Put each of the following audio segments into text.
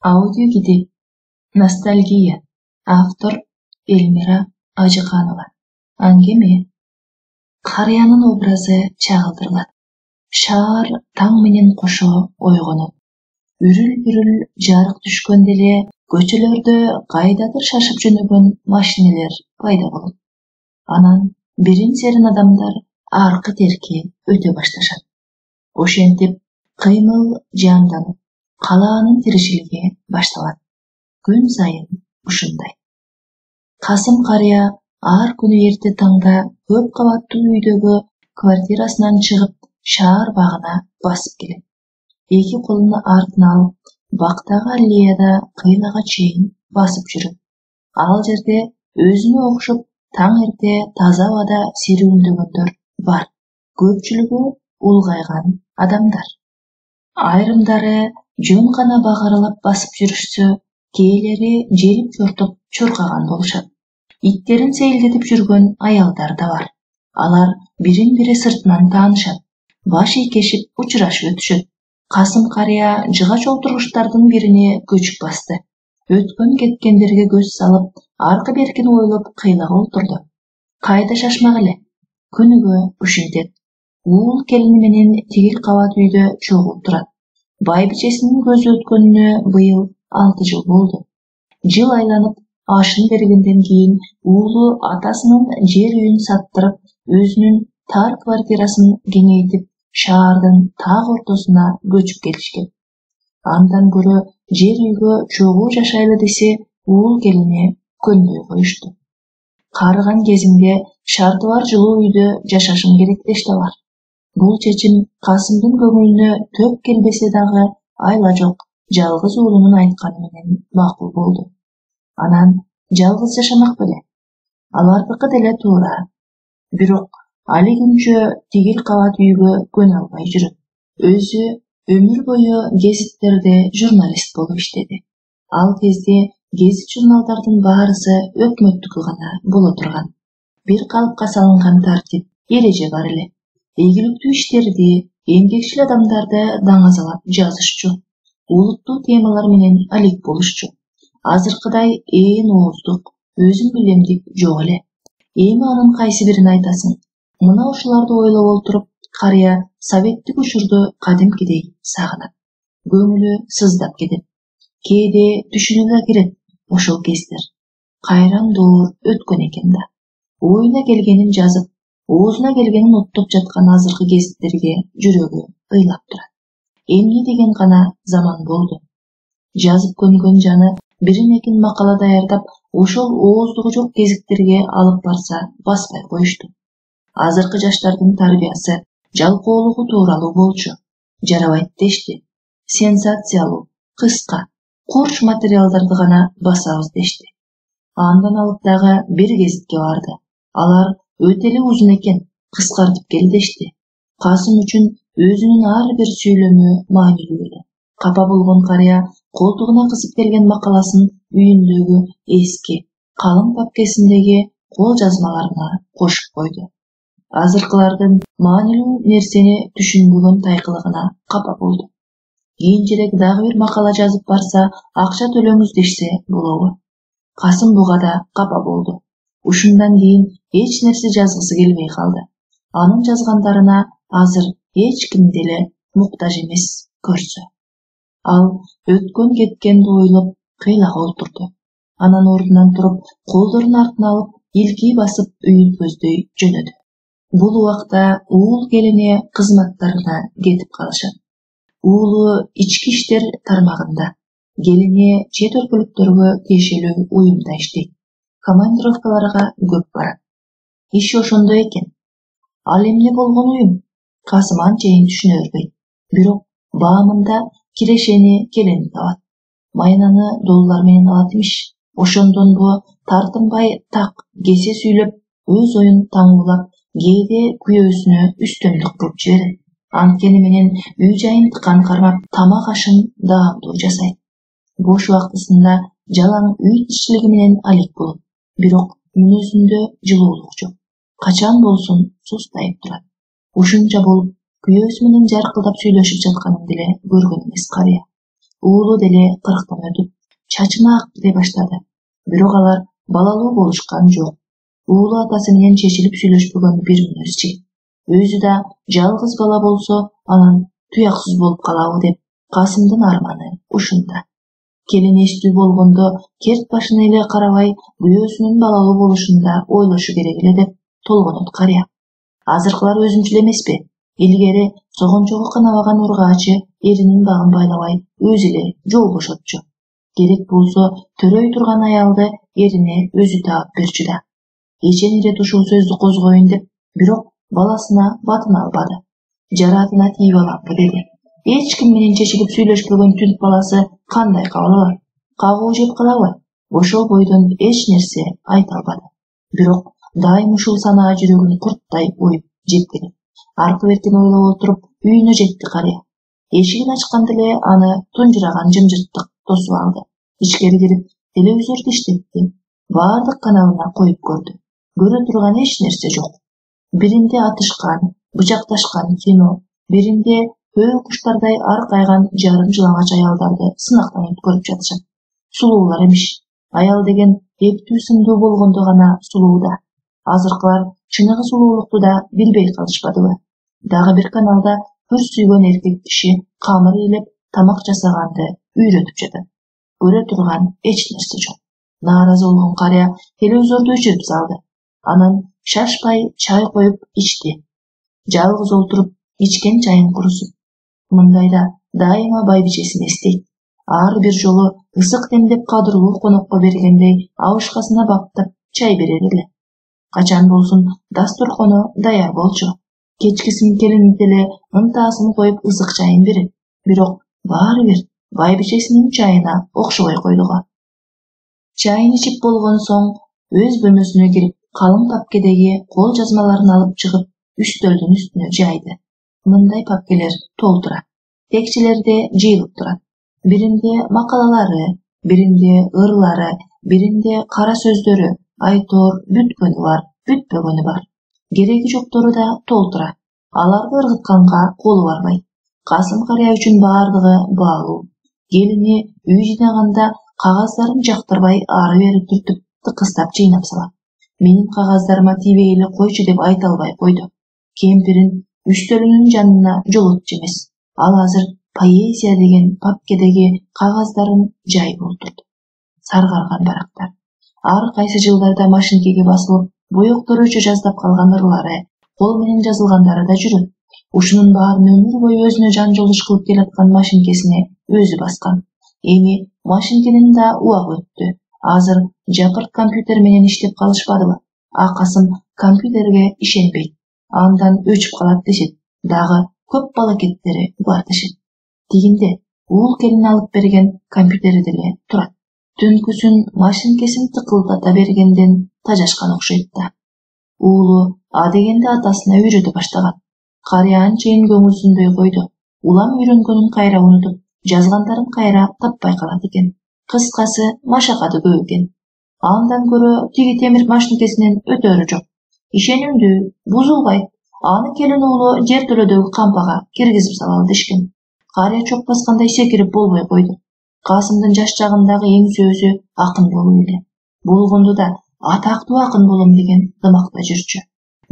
Аудиогидей. Ностальгия. Автор Эльмира Ажықанова. Әңгіме. Қарияның образы чағылдырылады. Шаар таң менен қошу ойғынып. Үріл-үріл жарық түшкөнделе көчөлөрдө кайдадыр шашып жөнөгөн машинелер пайда болот. Анан бирин-серин адамдар аркы-терки өтө башташат. Ошентип кыймыл жанданып, калаанын тиричилиги башталат. Күн сайын ушундай. Касым карыя ар күнү эрте таңда көп кабаттуу үйдөгү квартирасынан чыгып шаар багына басып келет. Эки колуну артына алып, бактагы аллеяда кыйлага чейин басып жүрөт. Ал жерде өзүнө окшоп таң эрте таза абада серүүндөгөндөр бар. Көпчүлүгү улгайган адамдар. Айрымдары жөн гана багаралап басып жүрүшсө, кээлери желип чортуп чуркаган болушат. Иттерин сейилдетип жүргөн аялдар да бар. Алар бирин-бири сыртынан таанышат. Баш ийкешип учурашып өтүшөт. Касым карыя жыгач олтургучтардын бирине көчүп басты. Өткөн кеткендерге көз салып, аркы-беркини ойлоп кыйлага олтурду. Кайда шашмак эле. Күнүгө ушинтет. Уул келини менен тигил кабат үйдө чогулуп турат. Байбичесинин көзү өткөнүнө быйыл 6 жыл болду. Жыл айланып, ашын бергенден кийин уулу атасынын жер үйүн саттырып, өзүнүн тар квартирасын кеңейтип, шаардын так ортосуна көчүп келишкен. Андан көрө жер үйгө чогуу жашайлы десе, уул келини көнбөй коюшту. Карыган кезимде шарты бар жылуу үйдө жашашым керек дештелар. Бул чечим Касымдын көңүлүнө төк келбесе дагы айла жок, жалгыз уулунун айтканы менен макул болду. Анан жалгыз жашамак беле. Алардыкы деле туура. Бирок али күнчө тигил кабат үйгө көнө албай жүрөт. Өзү өмүр бою гезиттерде журналист болуп иштеди. Ал кезде гезит журналдардын баарысы өкмөттүкү гана боло турган. Бир калыпка салынган тартип, эреже бар эле. Ийгиликтүү иштерди, эмгекчил адамдарды даңазалап жазышчу. Улуттуу темалар менен алек болушчу. Азыркыдай ээн ооздук, өзүм билемдик жок эле. Эми анын кайсы бирин айтасың? Мына ушуларды ойлоп олтуруп, карыя советтик учурду кадимкидей сагынат. Көңүлү сыздап кетет. Кээде түшүнүп да кирет ошол кездер. Кайран доор өткөн экен да. Оюна келгенин жазып, оозуна келгенин оттоп жаткан азыркы гезиттерге жүрөгү ыйлап турат. Эмне деген гана заман болду. Жазып көнгөн жаны бирин-экин макала даярдап, ошол ооздугу жок гезиттерге алып барса баспай коюшту. Азыркы жаштардын тарбиясы жалкоолугу тууралуу болчу. Жарабайт дешти. Сенсациялуу, кыска, курч материалдарды гана басабыз дешти. Андан алып дагы бир гезитке барды. Алар өтө эле узун экен, кыскартып кел дешти. Касым үчүн өзүнүн ар бир сүйлөмү маанилүү эле. Капа болгон карыя колтугуна кысып келген макаласын үйүндөгү эски, калың папкесиндеги кол жазмаларына кошуп койду. Азыркылардын маанилүү нерсени түшүнбөгөн тайкылыгына капа болду. Кийинчерээк дагы бир макала жазып барса, акча төлөңүз дешсе болобу? Касым буга да капа болду. Ушундан кийин эч нерсе жазгысы келбей калды. Анын жазгандарына азыр эч ким деле муктаж эмес көрсө. Ал өткөн кеткенди ойлоп кыйлага олтурду. Анан ордунан туруп, колдорун артына алып, илкий басып үйүн көздөй жөнөдү. Бул убакта уул келини кызматтарына кетип калышат. Уулу ички иштер тармагында, келини чет өлкөлүктөргө тиешелүү уюмда иштейт. Командировкаларга көп барат. Иши ошондой экен. Ал эмне болгон уюм? Касым анчейин түшүнө бербейт. Бирок баамында кирешени келени табат. Майнаны доллар менен алат имиш. Ошондон бу тартынбай так кесе сүйлөп, өз оюн таңгулап, кээде күйөөсүнө үстөмдүк кылып жиберет. Анткени менен үй жайын тыкан кармап, тамак ашын даамдуу жасайт. Бош убактысында жалаң үй тиричилиги менен алек болот. Бирок мүнөзүндө жылуулук жок. Качан болсун сустайып турат. Ушунча болуп, күйөөсү менен жаркылдап сүйлөшүп жатканын деле көргөн эмес карыя. уулу деле 40-тан өтүп, чачмак кете баштады. Бирок алар балалуу болушкан жок. Уулу атасы менен чечилип сүйлөшпөгөн бир мүнөз жигит. Өзү да жалгыз бала болсо, анан туяксыз болуп калабы деп, Касымдын арманы ушунда. Келин эчтүү болгондо керт башына эле карабай, күйөөсүнүн балалуу болушунда ойлошу керек эле деп толгонот карыя. Азыркылар өзүнчүл эмеспи? Илгери согончого канабаган ургаачы эринин багын байлабай, өзү эле жол бошотчу. Керек болсо төрөй турган аялды эрине өзү таап берчү да. Эчен ирет ушул сөздү козгоюн деп, бирок баласына батына албады. Жаратына тийип алам деди. Эч ким менен чечилип сүйлөшпөгөн түнк баласы кандай кабыл алат? Кагуу жеп калабы? Ошол бойдон эч нерсе айта албады. Бирок дайым ушул санаа жүрөгүн курттай оюп жеткири. Аркы бертин ойлоп отуруп үйүнө жетти карыя. Эшигин ачканда эле аны тунжураган жымжырттык тосуп алды. Ичкери кирип, телевизорду иштетти. Баардык каналына коюп көрдү. Көрө турган эч нерсе жок. Биринде атышкан, бычакташкан кино, биринде көө куштардай аркайган жарым жылаңач аялдарды сынактан өткөрүп жатышат. Сулуулар эмиш. Аял деген эптүү сындуу болгондо гана сулуу да. Азыркылар чыныгы сулуулукту да билбей калышпадыбы? Дагы бир каналда көр сүйгөн эркек киши камыр ыйлеп тамак жасаганды үйрөтүп жатат. Көрө турган эч нерсе жок. Нааразы болгон карыя телевизорду өчүрүп салды. Анан шашпай чай коюп ичти. Жалгыз отуруп ичкен чайын курусуп. Мындайда дайыма байбичесин эстейт. Ар бир жолу ысык демдеп кадырлуу конокко бергендей абышкасына баптап чай берер эле. Качан болсун дасторкону даяр болчу. Кечкисин келини деле ынтаасын коюп ысык чайын берет. Бирок баары бир байбичесинин чайына окшобой койду го. Чайын ичип болгон соң өз бөлмөсүнө кирип, калың папкедеги кол жазмаларын алып чыгып, үстөлдүн үстүнө жайды. Мындай папкелер толтурат. Текчелерде жыйылып турат. Биринде макалалары, биринде ырлары, биринде кара сөздөрү, айтор, бүткөнү бар, бүтпөгөнү бар. Кереги жоктору да толтурат. Аларды ыргытканга колу барбайт. Касым карыя үчүн баардыгы баалуу. Келини үй жыйнаганда кагаздарын жактырбай ары-бери түртүп, тыкыстап жыйнап салат. Менин кагаздарыма тийбей эле койчу деп айта албай койду. Кемпирин үстөлүнүн жанына жолотчу эмес. Ал азыр поэзия деген папкедеги кагаздарын жайып олтурду. Саргарган барактар. Ар кайсы жылдарда машинкеге басылып, боектору өчө жаздап калган ырлары, кол менен жазылгандары да жүрөт. Ушунун баарын өмүр бою өзүнө жан жолуш кылып келаткан машинкесине өзү баскан. Эми машинкенин да убагы өттү. Азыр жапырт компьютер менен иштеп калышпадыбы? Касым компьютерге ишенбейт. Андан өчүп калат дешет. Дагы көп балакеттери бар дешет. Тигинде уул келин алып берген компьютери деле турат. Түнкүсүн машинкесин тыкылдата бергенден тажашкан окшойт да. Уулу дегенде атасына үйрөтө баштаган. Карыя анчейин көңүлсүнбөй койду. Улам үйрөнгөнүн кайра унутуп, жазгандарын кайра таппай калат экен. Кыскасы, машакаты көп экен. Андан көрө тиги темир машинкесинен өтөрү жок. Ишенимдүү, бузулбайт. Аны келин уулу жертөлөдөгү кампага киргизип салалы дешкен. Карыя чок баскандай секирип болбой койду. Касымдын жаш чагындагы эң сөзү акын болуу эле. Болгондо да атактуу акын болом деген дымакта жүрчү.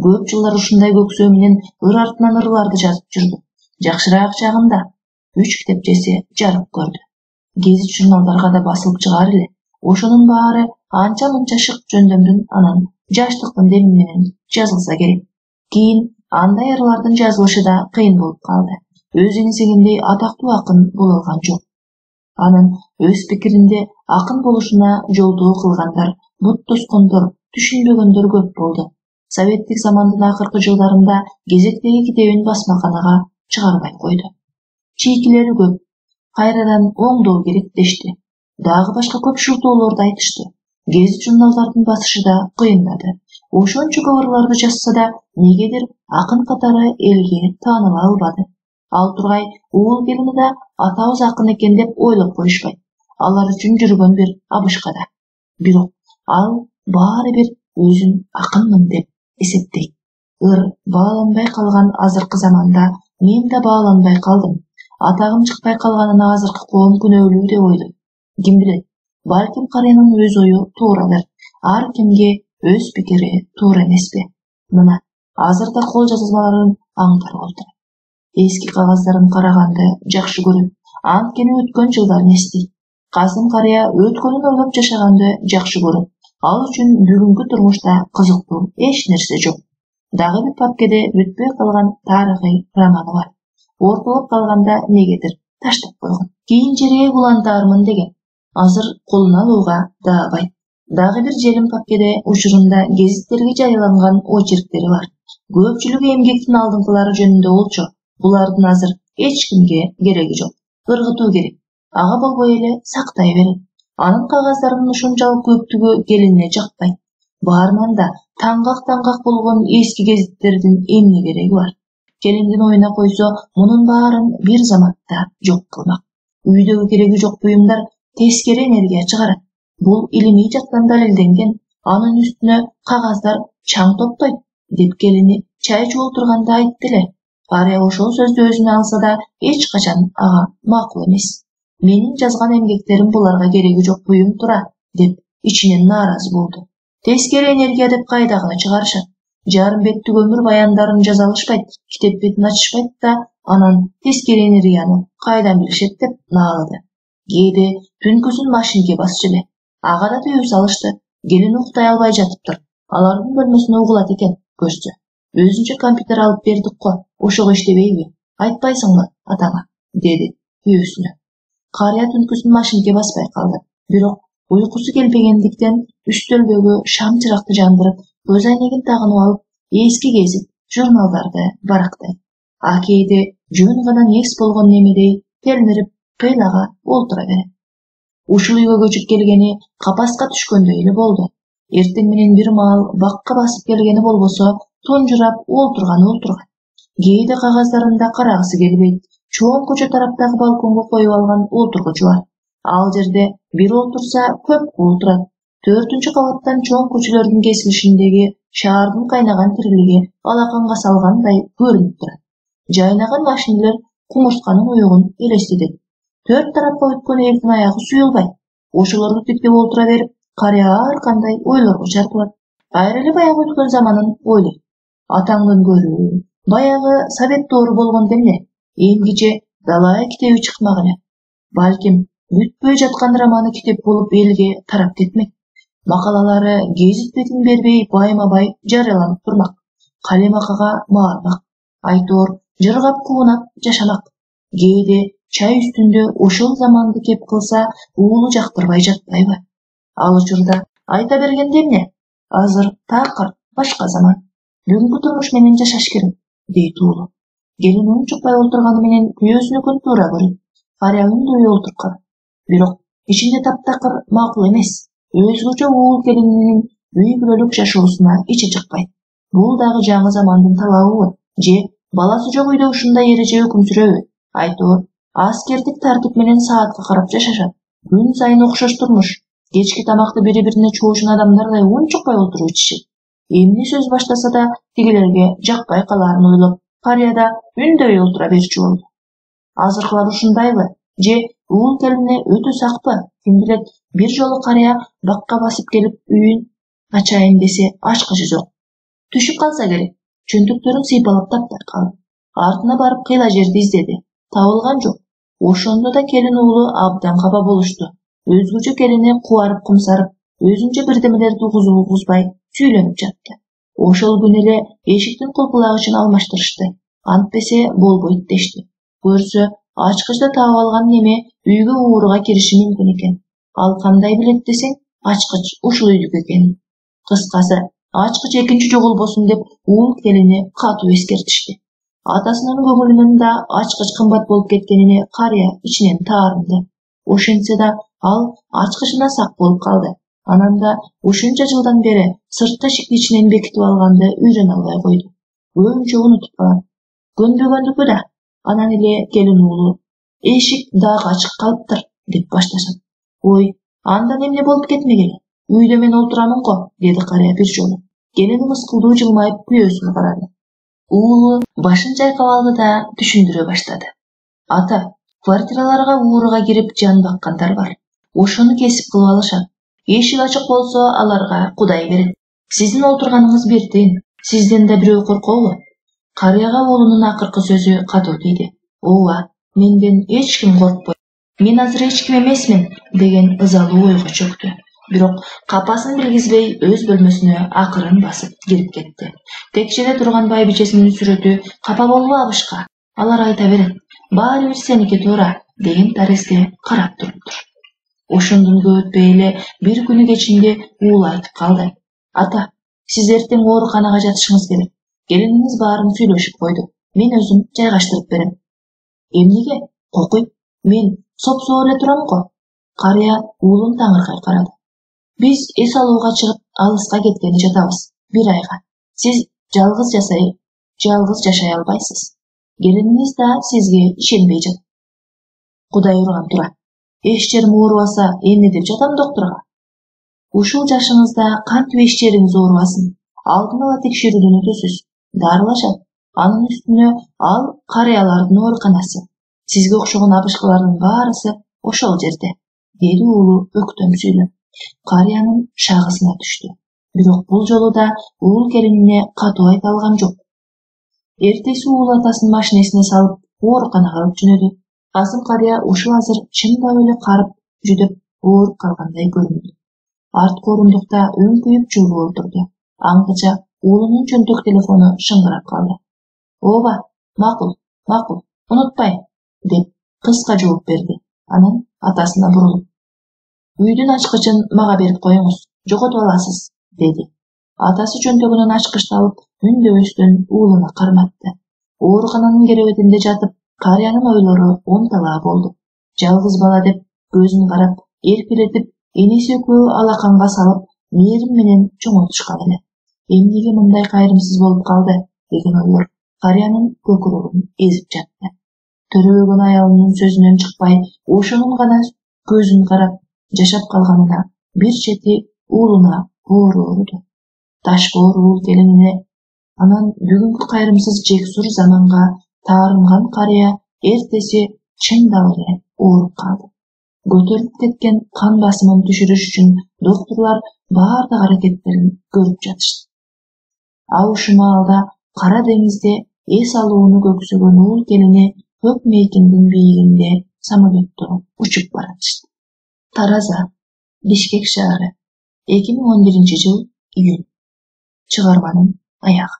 Көп жылдар ушундай көксөө менен ыр артынан ырларды жазып жүрдү. Жакшыраак чагында 3 китепчеси жарык көрдү. Гезит журналдарга да басылып чыгар эле. Ошонун баары анча-мынча шык жөндөмдүн анан жаштыктын деми менен жазылса керек. Кийин андай ырлардын жазылышы да кыйын болуп калды. Өзү иңсегендей атактуу акын боло алган жок. Анын өз пикиринде акын болушуна жолдоо кылгандар, бут тоскондор, түшүнбөгөндөр көп болду. Советтик замандын акыркы жылдарында кезектеги китебин басмаканага чыгарбай койду. Чийкилери көп. Кайрадан оңдоо керек дешти. Дагы башка көп шылтоолорду айтышты. Гезит журналдардын басышы да кыйындады. Ошончо көп ырларды жазса да, негедир акын катары элге тааныла албады. Ал тургай уул келини да атабыз акын экен деп ойлоп коюшпайт. Алар үчүн жүргөн бир абышкада. Бирок ал баары бир өзүн акынмын деп эсептейт. Ыр бааланбай калган азыркы заманда мен да бааланбай калдым. Атагым чыкпай калганына азыркы коом күнөөлүү деп ойлойт. Ким билет, балким карыянын өз ою туурадыр. Ар кимге өз пикири туура эмеспи. Мына, азырда кол жазмаларын аңгырып отурат. Эски кагаздарын караганды жакшы көрөм. Анткени өткөн жылдарын эстейт. Касым карыя өткөнүн ойлоп жашаганды жакшы көрөт. Ал үчүн бүгүнкү турмушта кызыктуу эч нерсе жок. Дагы бир папкеде бүтпөй калган тарыхый романы бар. Ортолуп калганда негедир таштап койгон. Кийин жерге улантаармын деген. Азыр колуна алууга даабайт. Дагы бир желим папкеде учурунда гезиттерге жарыяланган очерктери бар. Көпчүлүгү эмгектин алдыңкылары жөнүндө болчу. Булардын азыр эч кимге кереги жок. Ыргытуу керек. Ага болбой эле сактай берет. Анын кагаздарынын ушунчалык көптүгү келине жакпайт. Баарынан да таңгак болгон эски гезиттердин эмне кереги бар? Келиндин оюна койсо, мунун баарын бир заматта жок кылмак. Үйдөгү кереги жок буюмдар тескери энергия чыгарат. Бул илимий жактан далилденген. Анын үстүнө кагаздар чаң топтойт, деп келини чай ичип отурганда айтты эле. Карыя ошол сөздү өзүнө алса да эч качан ага макул эмес. Менин жазган эмгектерим буларга кереги жок буюм тура, деп ичинен нааразы болду. Тескери энергия деп кайдагыны чыгарышат. Жарым беттик өмүр баяндарын жаза алышпайт, китеп бетин ачышпайт да, анан тескери энергияны кайдан билишет деп наалады. Кээде түнкүсүн машинке басчу эле. Ага да тыюу салышты. Келин уктай албай жатыптыр. Алардын бөлмөсүнө угулат экен, көрсө. Өзүнчө компьютер алып бердик го, ошого иштебейби? Айтпайсыңбы атаңа? Деди күйөөсүнө. Карыя түнкүсүн машинке баспай калды. Бирок уйкусу келбегендиктен үстөлдөгү шам чыракты жандырып, көз айнегин тагынып алып, эски гезит, журналдарды барактайт. А кээде жөн гана некс болгон немедей телмирип, кыйлага олтура берет. Ушул үйгө көчүп келгени капаска түшкөндөй эле болду. Эртең менен бир маал бакка басып келгени болбосо, тунжурап олтурган. Кээде кагаздарын карагысы келбейт. Чоң көчө тараптагы балконго коюп алган олтургучу бар. Ал жерде бир олтурса көп олтурат. 4-чү кабаттан чоң көчөлөрдүн кесилишиндеги шаардын кайнаган тирилиги алаканга салгандай көрүнүп турат. Жайнаган машинелер кумурсканын уюгун элестетет. 4 тарапка өткөн элдин аягы суюлбайт. Ошолорду тиктеп олтура берип, карыя ар кандай ойлорго чарпылат. Кайра эле баягы өткөн заманын ойлойт. Атаңдын көрүү, баягы совет доору болгондо эмне? Эмгиче далай китеби чыкмак эле. Балким бүтпөй жаткан романы китеп болуп элге тарап кетмек. Макалалары гезит бетин бербей байма-бай жарыяланып турмак. Калем акага маармак. Айтор жыргап куунап жашамак. Кээде чай үстүндө ошол заманды кеп кылса, уулу жактырбай жатпайбы? Ал учурда айта бергенде эмне? Азыр такыр башка заман. Бүгүнкү турмуш менен жашаш керек, дейт уулу. Келин унчукпай олтурганы менен күйөөсүнүкүн туура көрөт. Карыя үндөй олтуруп калат. Бирок ичинде таптакыр макул эмес. Өзгөчө уул келининин үй бүлөлүк жашоосуна ичи жакпайт. Бул дагы жаңы замандын талабыбы? Же баласы жок үйдө ушундай эреже өкүм сүрөбү? Айтор аскердик тартип менен саатка карап жашашат. Күн сайын окшош турмуш. Кечки тамакты бири-бирине чоошун адамдардай унчукпай олтуруп ичишет. Эмне сөз баштаса да тигилерге жакпай калаарын ойлоп, карыя да үндөй олтура берчү болду. Азыркылар ушундайбы? Же уул келине өтө сакпы? Ким билет, бир жолу карыя бакка басып келип үйүн ачайын десе ачкычы жок. Түшүп калса керек. Чөнтөктөрүн сыйпалап таптап калды. Артына барып кыйла жерди издеди. Табылган жок. Ошондо да келин уулу абдан капа болушту. Өзгөчө келини кубарып кумсарып, өзүнчө бирдемелерди угузбай сүйлөнүп жатты. Ошол күнү эле эшиктин кулпулагычын алмаштырышты. Антпесе болбойт дешти. Көрсө, ачкычты таап алган неме үйгө ууруга кириши мүмкүн экен. Ал кандай билет десең, ачкыч ушул үйдүкү экенин. Кыскасы, ачкыч экинчи жогулбосун деп уул келини катуу эскертишти. Атасынын көңүлүнөн да ачкыч кымбат болуп кеткенине карыя ичинен таарынды. Ошентсе да ал ачкычына сак болуп калды. Анан да ушунча жылдан бери сырткы эшикти ичинен бекитип алганды үйрөнө албай койду. Көбүнчө унутуп калат. Көнбөгөндүкү да. Анан эле келин уулу эшик дагы ачык калыптыр деп башташат. Ой, андан эмне болуп кетмегиле? Үйдө мен олтурамын го, деди карыя бир жолу. Келин мыскылдуу жылмайып күйөөсүнө карады. Уулу башын чайкап алды да түшүндүрө баштады. Ата, квартираларга ууруга кирип жан баккандар бар. Ошону кесип кылып алышат. Эшик ачык болсо аларга Кудай берет. Сиздин отурганыңыз бирдин, сизден да бирөө коркобу? Карыяга уулунун акыркы сөзү катуу тийди. Ооба, менден эч ким коркпойт. Мен азыр эч ким эмесмин деген ызалуу ойго чөктү. Бирок капасын билгизбей өз бөлмөсүнө акырын басып кирип кетти. Текчеде турган байбичесинин сүрөтү капа болбобушка. Алар айта берет, баары бир сеники туура деген тарезде карап туруптур. Ошондон көп өтпөй эле бир күнү кечинде уул айтып калды. Ата, сиз эртең ооруканага жатышыңыз керек. Келиниңиз баарын сүйлөшүп койду. Мен өзүм жайгаштырып берем. Эмнеге? Кокуйт. Мен соп-соо эле турам го. Карыя уулун таңыркай карады. Биз эс алууга чыгып алыска кеткени жатабыз. 1 айга. Сиз жалгыз жашай албайсыз. Келиниңиз да сизге ишенбей жатат. Кудай урган тура. Эч жерим оорубаса, эмне деп жатам доктурга? Ушул жашыңызда кантип эч жериңиз оорубасын? Алдын ала текшерүүдөн өтөсүз. Дарылашат. Анын үстүнө ал карыялардын ооруканасы. Сизге окшогон абышкалардын баарысы ошол жерде, деди уулу өктөм сүйлөп. Карыянын шагысына түштү. Бирок бул жолу да уул келинине катуу айта алган жок. Эртеси уул атасын машинесине салып ооруканага алып жөнөдү. Касым карыя ушул азыр чындап эле карып, жүдөп ооруп калгандай көрүндү. Арткы орундукта өңкүйүп жууруу отурду. Аңгыча уулунун чөнтөк телефону шыңгырап калды. Ооба, макул, унутпайм, деп кыска жооп берди. Анан атасына бурулуп, үйдүн ачкычын мага берип коюңуз, жоготуп аласыз, деди. Атасы чөнтөгүнөн ачкычты алып, үндөбөстөн уулуна карматты. Оорукананын керебетинде жатып, карыянын ойлору онталаа болду. Жалгыз бала деп көзүн карап, эркелетип, энеси экөө алаканга салып, мээрим менен чоңолтушкан эле. Эмнеге мындай кайрымсыз болуп калды деген ойлор карыянын көкүрөгүн эзип жатты. Төрөбөгөн аялынын сөзүнөн чыкпай, ошонун гана көзүн карап жашап калганына бир чети уулуна боору ооруду. Таш боор уул келинине анан бүгүнкү кайрымсыз жексур заманга таарынган карыя эртеси чындап эле ооруп калды. Көтөрүлүп кеткен кан басымын түшүрүш үчүн доктурлар баардык аракеттерин көрүп жатышты. А ушул маалда Кара деңизде эс алууну көксөгөн уул келини көк мейкиндин бийигинде самолетто учуп баратышты. Тараза, Бишкек шаары, 2011-жыл июнь. Чыгарманын аягы.